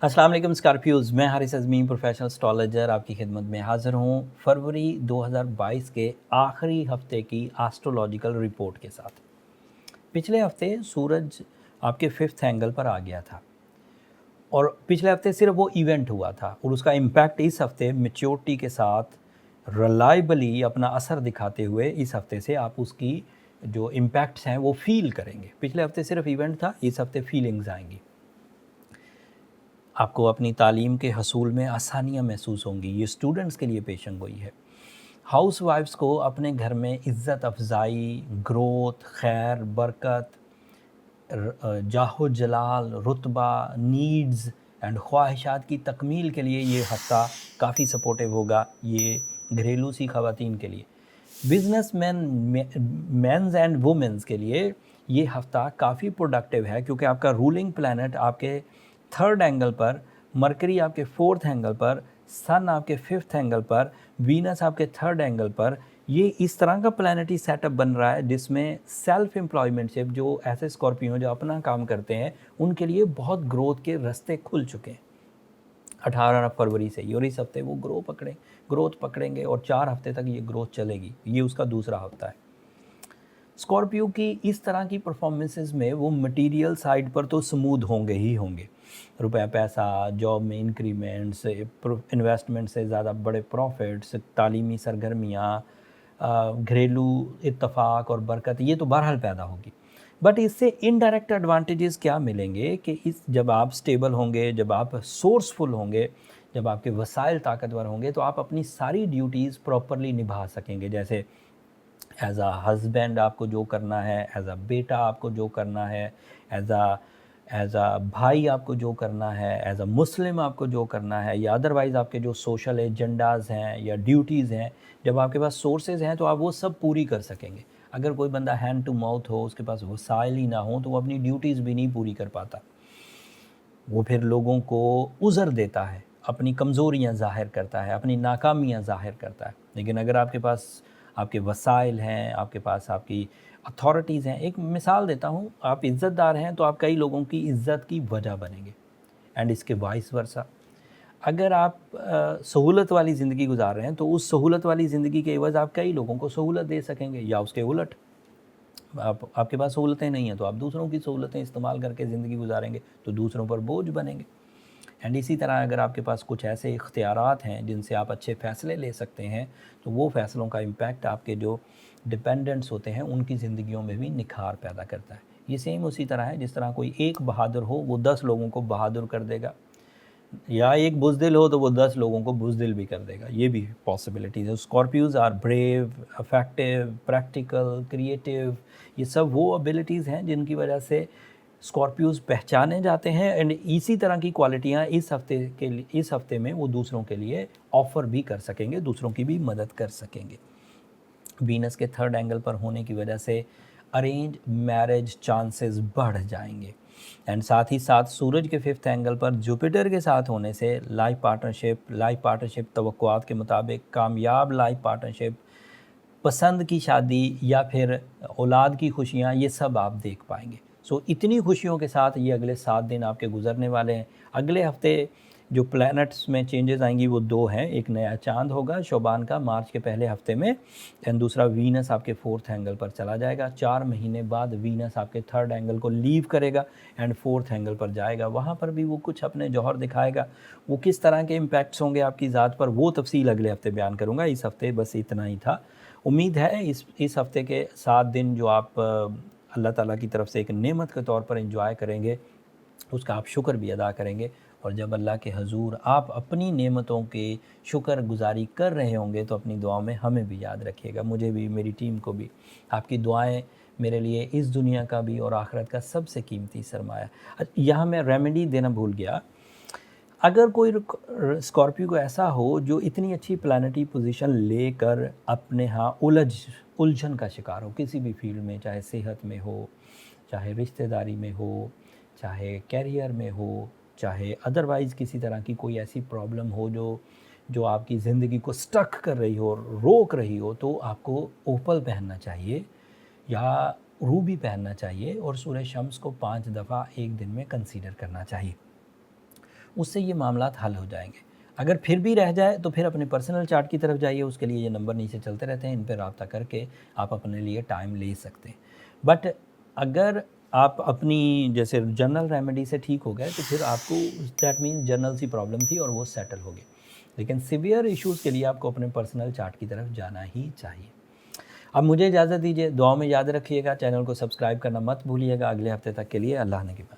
अस्सलाम वालेकुम स्कॉर्पियोज़। मैं हारिस अज़मी प्रोफेशनल एस्ट्रोलॉजर आपकी खिदमत में हाज़िर हूँ फरवरी 2022 के आखिरी हफ्ते की एस्ट्रोलॉजिकल रिपोर्ट के साथ। पिछले हफ्ते सूरज आपके फिफ्थ एंगल पर आ गया था और पिछले हफ्ते सिर्फ वो इवेंट हुआ था और उसका इम्पैक्ट इस हफ्ते मैच्योरिटी के साथ रिलायबली अपना असर दिखाते हुए इस हफ्ते से आप उसकी जो इम्पैक्ट्स हैं वो फील करेंगे। पिछले हफ्ते सिर्फ इवेंट था, इस हफ्ते फीलिंग्स आएंगी। आपको अपनी तालीम के हसूल में आसानियाँ महसूस होंगी। ये स्टूडेंट्स के लिए पेशन गोई है। हाउस वाइफ्स को अपने घर में इज़्ज़त अफ़ज़ाई, ग्रोथ, खैर, बरकत, जाहो जलाल, रुतबा, नीड्स एंड ख्वाहिशात की तकमील के लिए ये हफ़्ता काफ़ी सपोर्टिव होगा। ये घरेलू सी ख़वातीन के लिए, बिजनेसमैन, मेंस एंड वुमेन्स के लिए ये हफ़्ता काफ़ी प्रोडक्टिव है क्योंकि आपका रूलिंग प्लैनेट आपके थर्ड एंगल पर, मरकरी आपके फोर्थ एंगल पर, सन आपके फिफ्थ एंगल पर, वीनस आपके थर्ड एंगल पर। ये इस तरह का प्लैनेटरी सेटअप बन रहा है जिसमें सेल्फ एम्प्लॉयमेंटशिप, जो ऐसे स्कॉर्पियो जो अपना काम करते हैं उनके लिए बहुत ग्रोथ के रास्ते खुल चुके हैं 18 फरवरी से ही। और इस हफ्ते वो ग्रोथ पकड़ेंगे और 4 हफ्ते तक ये ग्रोथ चलेगी। ये उसका दूसरा हफ्ता है। स्कॉर्पियो की इस तरह की परफॉर्मेंसेस में वो मटेरियल साइड पर तो स्मूथ होंगे ही होंगे। रुपया पैसा, जॉब में इंक्रीमेंट्स, इन्वेस्टमेंट से ज़्यादा बड़े प्रॉफिट्स, तालीमी सरगर्मियाँ, घरेलू इत्तफाक और बरकत, ये तो बहरहाल पैदा होगी। बट इससे इनडायरेक्ट एडवांटेजेस क्या मिलेंगे कि इस जब आप स्टेबल होंगे, जब आप सोर्सफुल होंगे, जब आपके वसाइल ताकतवर होंगे तो आप अपनी सारी ड्यूटीज़ प्रॉपरली निभा सकेंगे। जैसे एज आ हस्बैंड आपको जो करना है, एज आ बेटा आपको जो करना है, एज आ भाई आपको जो करना है, एज आ मुस्लिम आपको जो करना है, या अदरवाइज़ आपके जो सोशल एजेंडाज़ हैं या ड्यूटीज़ हैं, जब आपके पास सोर्सेज हैं तो आप वो सब पूरी कर सकेंगे। अगर कोई बंदा हैंड टू माउथ हो, उसके पास वसाइल ही ना हो, तो वो अपनी ड्यूटीज़ भी नहीं पूरी कर पाता। वो फिर लोगों को उज़र देता है, अपनी कमज़ोरियाँ ज़ाहिर करता है, अपनी नाकामियाँ ज़ाहिर करता है। लेकिन अगर आपके पास आपके वसाइल हैं, आपके पास आपकी अथॉरिटीज़ हैं। एक मिसाल देता हूँ, आप इज़्ज़तदार हैं तो आप कई लोगों की इज़्ज़त की वजह बनेंगे एंड इसके वाइस वर्सा। अगर आप सहूलत वाली ज़िंदगी गुजार रहे हैं तो उस सहूलत वाली ज़िंदगी के एवज़ आप कई लोगों को सहूलत दे सकेंगे, या उसके उलट आपके पास सहूलतें नहीं हैं तो आप दूसरों की सहूलतें इस्तेमाल करके ज़िंदगी गुजारेंगे तो दूसरों पर बोझ बनेंगे। एंड इसी तरह अगर आपके पास कुछ ऐसे इख्तियारात हैं जिनसे आप अच्छे फ़ैसले ले सकते हैं तो वो फ़ैसलों का इम्पैक्ट आपके जो डिपेंडेंट्स होते हैं उनकी ज़िंदगियों में भी निखार पैदा करता है। ये सेम उसी तरह है जिस तरह कोई एक बहादुर हो वो 10 लोगों को बहादुर कर देगा, या एक बुज़दिल हो तो वो 10 लोगों को बुज़दिल भी कर देगा। ये भी पॉसिबिलिटीज़ है। Scorpios are brave, affective, practical, creative. ये सब वो एबिलिटीज़ हैं जिनकी वजह से स्कॉर्पियोज़ पहचाने जाते हैं एंड इसी तरह की क्वालिटियाँ इस हफ्ते में वो दूसरों के लिए ऑफ़र भी कर सकेंगे, दूसरों की भी मदद कर सकेंगे। वीनस के थर्ड एंगल पर होने की वजह से अरेंज मैरिज चांसेस बढ़ जाएंगे एंड साथ ही साथ सूरज के फिफ्थ एंगल पर जुपिटर के साथ होने से लाइफ पार्टनरशिप तवक्कुआत के मुताबिक कामयाब लाइफ पार्टनरशिप, पसंद की शादी या फिर औलाद की खुशियाँ, ये सब आप देख पाएंगे। सो इतनी खुशियों के साथ ये अगले 7 दिन आपके गुजरने वाले हैं। अगले हफ्ते जो प्लैनेट्स में चेंजेस आएंगी वो दो हैं। एक नया चांद होगा शोबान का मार्च के पहले हफ्ते में एंड दूसरा वीनस आपके फोर्थ एंगल पर चला जाएगा। 4 महीने बाद वीनस आपके थर्ड एंगल को लीव करेगा एंड फोर्थ एंगल पर जाएगा। वहाँ पर भी वो कुछ अपने जौहर दिखाएगा। वो किस तरह के इम्पैक्ट्स होंगे आपकी ज़ात पर वो तफसील अगले हफ्ते बयान करूँगा। इस हफ्ते बस इतना ही था। उम्मीद है इस हफ्ते के 7 दिन जो आप अल्लाह ताला की तरफ से एक नेमत के तौर पर एंजॉय करेंगे, उसका आप शुक्र भी अदा करेंगे। और जब अल्लाह के हजूर आप अपनी नेमतों की शुक्र गुजारी कर रहे होंगे तो अपनी दुआओं में हमें भी याद रखिएगा, मुझे भी, मेरी टीम को भी। आपकी दुआएं मेरे लिए इस दुनिया का भी और आखिरत का सबसे कीमती सरमाया। यहाँ मैं रेमेडी देना भूल गया। अगर कोई स्कॉर्पियो को ऐसा हो जो इतनी अच्छी प्लानिटरी पोजीशन लेकर अपने यहाँ उलझन का शिकार हो किसी भी फील्ड में, चाहे सेहत में हो, चाहे रिश्तेदारी में हो, चाहे कैरियर में हो, चाहे अदरवाइज़ किसी तरह की कोई ऐसी प्रॉब्लम हो जो जो आपकी ज़िंदगी को स्टक कर रही हो, रोक रही हो, तो आपको ओपल पहनना चाहिए या रूबी पहनना चाहिए और सूरज शम्स को 5 दफ़ा एक दिन में कंसीडर करना चाहिए। उससे ये मामलात हल हो जाएंगे। अगर फिर भी रह जाए तो फिर अपने पर्सनल चार्ट की तरफ जाइए, उसके लिए ये नंबर नीचे चलते रहते हैं, इन पर रब्ता करके आप अपने लिए टाइम ले सकते हैं। बट अगर आप अपनी जैसे जनरल रेमेडी से ठीक हो गए तो फिर आपको दैट मीन जनरल सी प्रॉब्लम थी और वो सेटल हो गई। लेकिन सिवियर इश्यूज़ के लिए आपको अपने पर्सनल चार्ट की तरफ जाना ही चाहिए। अब मुझे इजाज़त दीजिए, दुआओं में याद रखिएगा, चैनल को सब्सक्राइब करना मत भूलिएगा। अगले हफ्ते तक के लिए अल्लाह ने के बाद।